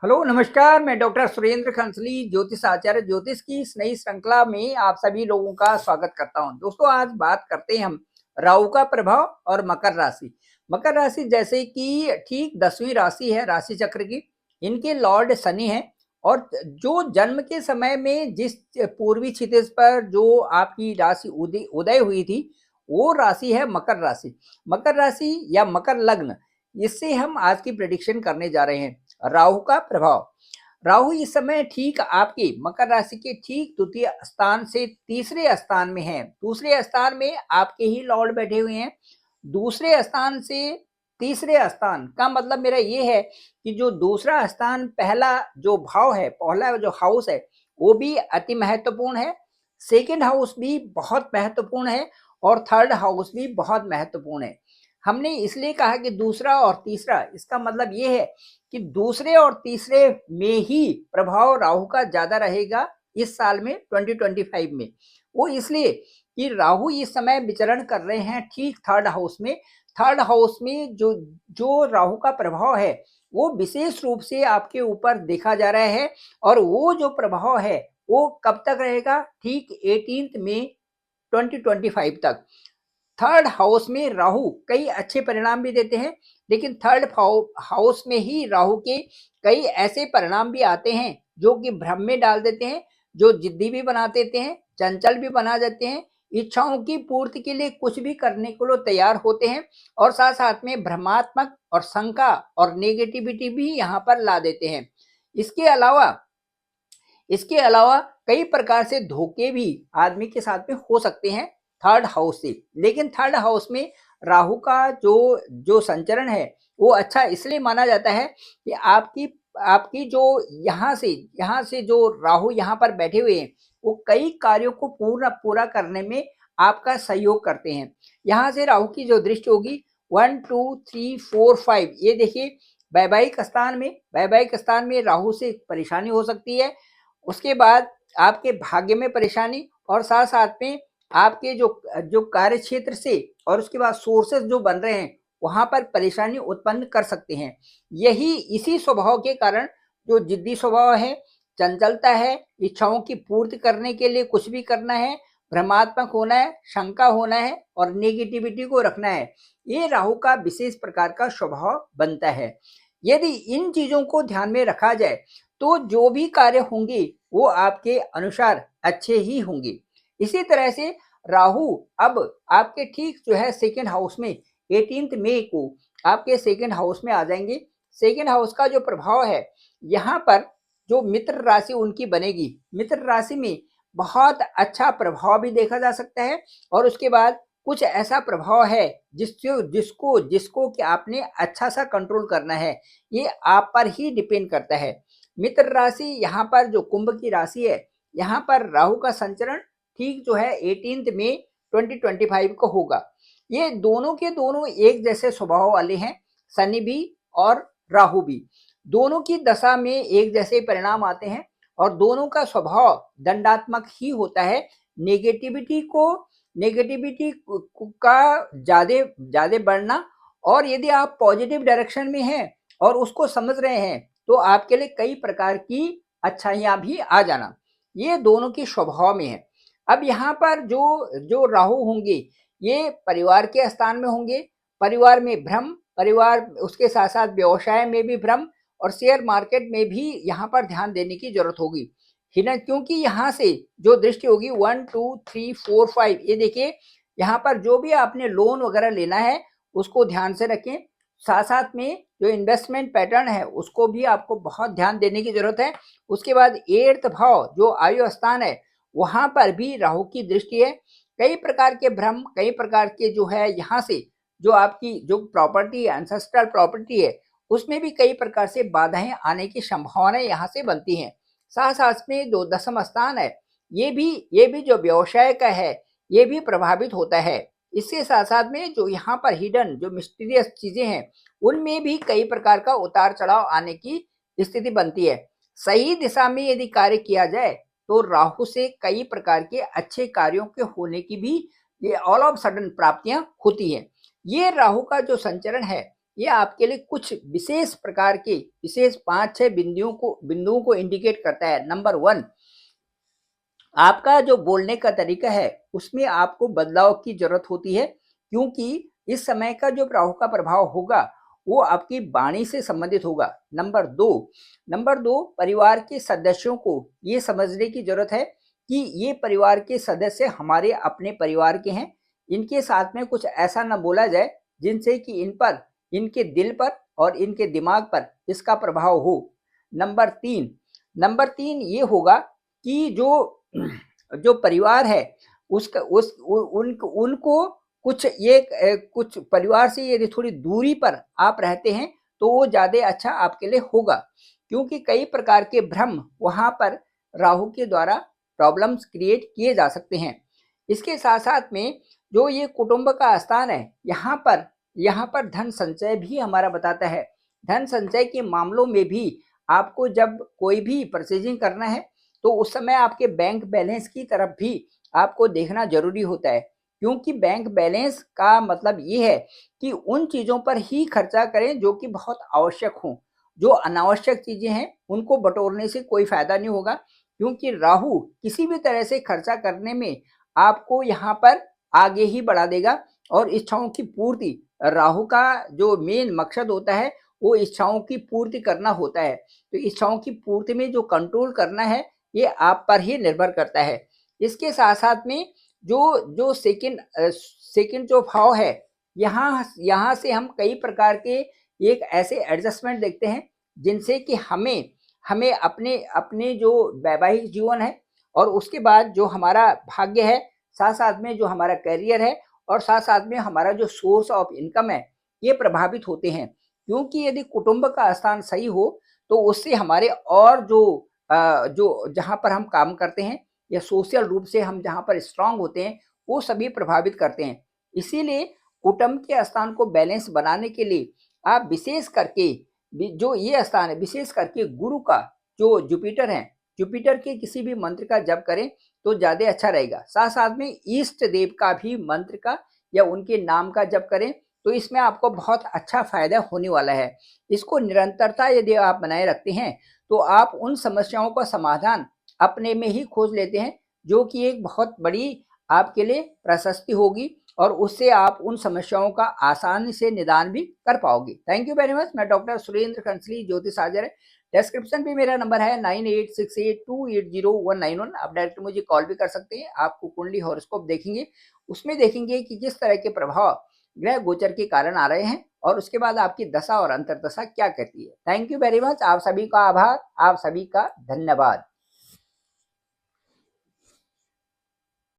Hello नमस्कार। मैं doctor Surendra खंसली ज्योतिष आचार्य ज्योतिष की इस नई श्रृंखला में आप सभी लोगों का स्वागत करता हूं। दोस्तों आज बात करते हैं हम राहु का प्रभाव और मकर राशि। मकर राशि जैसे कि ठीक 10वीं राशि है राशि चक्र की। इनके लॉर्ड शनि है और जो जन्म के समय में जिस पूर्वी क्षितिज पर जो आपकी राशि उदय हुई थी वो राशि है मकर राशि। मकर राशि या मकर लग्न, इससे हम आज की प्रेडिक्शन करने जा रहे हैं। राहु का प्रभाव। राहु इस समय ठीक आपके मकर राशि के ठीक द्वितीय स्थान से तीसरे स्थान में है। दूसरे स्थान में आपके ही लॉर्ड बैठे हुए हैं। दूसरे स्थान से तीसरे स्थान का मतलब मेरा ये है कि जो दूसरा स्थान पहला जो भाव है, पहला जो हाउस है वो भी अति महत्वपूर्ण है। सेकेंड हाउस भी बहुत महत्वपूर्ण है और थर्ड हाउस भी बहुत महत्वपूर्ण है। हमने इसलिए कहा कि दूसरा और तीसरा, इसका मतलब ये है कि दूसरे और तीसरे में ही प्रभाव राहु का ज्यादा रहेगा इस साल में 2025 में। वो इसलिए कि राहु इस समय विचरण कर रहे हैं ठीक थर्ड हाउस में। थर्ड हाउस में जो जो राहु का प्रभाव है वो विशेष रूप से आपके ऊपर देखा जा रहा है और वो जो प्रभाव है वो कब तक रहेगा, ठीक 18 मई 2025 तक। थर्ड हाउस में राहु कई अच्छे परिणाम भी देते हैं, लेकिन थर्ड हाउस में ही राहु के कई ऐसे परिणाम भी आते हैं जो कि भ्रम में डाल देते हैं, जो जिद्दी भी बना देते हैं, चंचल भी बना देते हैं, इच्छाओं की पूर्ति के लिए कुछ भी करने को लोग तैयार होते हैं और साथ साथ में भ्रमात्मक और शंका और नेगेटिविटी भी यहाँ पर ला देते हैं। इसके अलावा कई प्रकार से धोखे भी आदमी के साथ में हो सकते हैं थर्ड हाउस से। लेकिन थर्ड हाउस में राहु का जो जो संचरण है वो अच्छा इसलिए माना जाता है कि आपकी आपकी जो यहाँ से जो राहु यहाँ पर बैठे हुए हैं वो कई कार्यों को पूरा करने में आपका सहयोग करते हैं। यहाँ से राहु की जो दृष्टि होगी 1 2 3 4 5, ये देखिए वैवाहिक स्थान में राहु से परेशानी हो सकती है। उसके बाद आपके भाग्य में परेशानी और साथ साथ में आपके जो जो कार्य क्षेत्र से और उसके बाद सोर्सेस जो बन रहे हैं वहां पर परेशानी उत्पन्न कर सकते हैं। इसी स्वभाव के कारण जो जिद्दी स्वभाव है, चंचलता है, इच्छाओं की पूर्ति करने के लिए कुछ भी करना है, भ्रमात्मक होना है, शंका होना है और नेगेटिविटी को रखना है, ये राहु का विशेष प्रकार का स्वभाव बनता है। यदि इन चीजों को ध्यान में रखा जाए तो जो भी कार्य होंगे वो आपके अनुसार अच्छे ही होंगे। इसी तरह से राहु अब आपके ठीक जो है सेकेंड हाउस में 18 मई को आपके सेकेंड हाउस में आ जाएंगे। सेकेंड हाउस का जो प्रभाव है यहाँ पर जो मित्र राशि उनकी बनेगी, मित्र राशि में बहुत अच्छा प्रभाव भी देखा जा सकता है और उसके बाद कुछ ऐसा प्रभाव है जिसको जिसको कि आपने अच्छा सा कंट्रोल करना है, ये आप पर ही डिपेंड करता है। मित्र राशि यहाँ पर जो कुंभ की राशि है, यहाँ पर राहु का संचरण ठीक जो है 18 मई 2025 को होगा। ये दोनों के दोनों एक जैसे स्वभाव वाले हैं, शनि भी और राहु भी। दोनों की दशा में एक जैसे परिणाम आते हैं और दोनों का स्वभाव दंडात्मक ही होता है। नेगेटिविटी का ज्यादा बढ़ना, और यदि आप पॉजिटिव डायरेक्शन में हैं और उसको समझ रहे हैं तो आपके लिए कई प्रकार की अच्छाइयां भी आ जाना, ये दोनों की स्वभाव में है। अब यहाँ पर जो जो राहु होंगे ये परिवार के स्थान में होंगे। परिवार में भ्रम, परिवार उसके साथ साथ व्यवसाय में भी भ्रम और शेयर मार्केट में भी यहाँ पर ध्यान देने की जरूरत होगी। क्योंकि यहाँ से जो दृष्टि होगी 1 2 3 4 5, ये देखिए यहाँ पर जो भी आपने लोन वगैरह लेना है उसको ध्यान से रखें। साथ साथ में जो इन्वेस्टमेंट पैटर्न है उसको भी आपको बहुत ध्यान देने की जरूरत है। उसके बाद 8th भाव जो आयु स्थान है वहां पर भी राहु की दृष्टि है। कई प्रकार के भ्रम, कई प्रकार के जो है यहाँ से जो आपकी जो प्रॉपर्टी है, एंसेस्ट्रल प्रॉपर्टी है, उसमें भी कई प्रकार से बाधाएं आने की संभावनाएं यहाँ से बनती हैं। साथ साथ में जो 10वां स्थान है ये भी जो व्यवसाय का है ये भी प्रभावित होता है। इसके साथ साथ में जो यहाँ पर हिडन जो मिस्टीरियस चीजें हैं उनमें भी कई प्रकार का उतार चढ़ाव आने की स्थिति बनती है। सही दिशा में यदि कार्य किया जाए तो राहु से कई प्रकार के अच्छे कार्यों के होने की भी ये ऑल ऑफ सडन प्राप्तियां होती हैं। ये राहु का जो संचरण है ये आपके लिए कुछ विशेष प्रकार के विशेष 5-6 बिंदुओं को इंडिकेट करता है। नंबर 1, आपका जो बोलने का तरीका है उसमें आपको बदलाव की जरूरत होती है, क्योंकि इस समय का जो राहु का प्रभाव होगा वो आपकी वाणी से संबंधित होगा। नंबर 2 परिवार के सदस्यों को ये समझने की जरूरत है कि ये परिवार के सदस्य हमारे अपने परिवार के हैं। इनके साथ में कुछ ऐसा ना बोला जाए जिनसे कि इनके दिल पर और इनके दिमाग पर इसका प्रभाव हो। नंबर 3 ये होगा कि जो परिवार है उसका उनको कुछ परिवार से यदि थोड़ी दूरी पर आप रहते हैं तो वो ज्यादा अच्छा आपके लिए होगा, क्योंकि कई प्रकार के भ्रम वहां पर राहु के द्वारा प्रॉब्लम्स क्रिएट किए जा सकते हैं। इसके साथ साथ में जो ये कुटुंब का स्थान है, यहाँ पर धन संचय भी हमारा बताता है। धन संचय के मामलों में भी आपको जब कोई भी परचेजिंग करना है तो उस समय आपके बैंक बैलेंस की तरफ भी आपको देखना जरूरी होता है, क्योंकि बैंक बैलेंस का मतलब ये है कि उन चीजों पर ही खर्चा करें जो कि बहुत आवश्यक हों। जो अनावश्यक चीजें हैं उनको बटोरने से कोई फायदा नहीं होगा, क्योंकि राहु किसी भी तरह से खर्चा करने में आपको यहाँ पर आगे ही बढ़ा देगा। और इच्छाओं की पूर्ति, राहु का जो मेन मकसद होता है वो इच्छाओं की पूर्ति करना होता है। तो इच्छाओं की पूर्ति में जो कंट्रोल करना है ये आप पर ही निर्भर करता है। इसके साथ साथ में जो सेकंड जो भाव है, यहाँ से हम कई प्रकार के एक ऐसे एडजस्टमेंट देखते हैं जिनसे कि हमें अपने अपने जो वैवाहिक जीवन है और उसके बाद जो हमारा भाग्य है, साथ साथ में जो हमारा करियर है और साथ साथ में हमारा जो सोर्स ऑफ इनकम है, ये प्रभावित होते हैं। क्योंकि यदि कुटुंब का स्थान सही हो तो उससे हमारे और जो जहाँ पर हम काम करते हैं या सोशल रूप से हम जहाँ पर स्ट्रांग होते हैं वो सभी प्रभावित करते हैं। इसीलिए कुटुंब के स्थान को बैलेंस बनाने के लिए आप विशेष करके जो ये स्थान है, विशेष करके गुरु का जो जुपिटर है, जुपिटर के किसी भी मंत्र का जप करें तो ज्यादा अच्छा रहेगा। साथ साथ में इष्ट देव का भी मंत्र का या उनके नाम का जप करें तो इसमें आपको बहुत अच्छा फायदा होने वाला है। इसको निरंतरता यदि आप बनाए रखते हैं तो आप उन समस्याओं का समाधान अपने में ही खोज लेते हैं, जो कि एक बहुत बड़ी आपके लिए प्रशस्ति होगी और उससे आप उन समस्याओं का आसानी से निदान भी कर पाओगे। Thank you very much. मैं डॉक्टर सुरेंद्र कंसली, ज्योतिष आचार्य। डिस्क्रिप्शन पे मेरा नंबर है 9868280191। आप डायरेक्ट मुझे कॉल भी कर सकते हैं। आपको कुंडली हॉरोस्कोप देखेंगे, उसमें देखेंगे कि किस तरह के प्रभाव ग्रह गोचर के कारण आ रहे हैं और उसके बाद आपकी दशा और अंतर्दशा क्या कहती है। Thank you very much. आप सभी का आभार, आप सभी का धन्यवाद।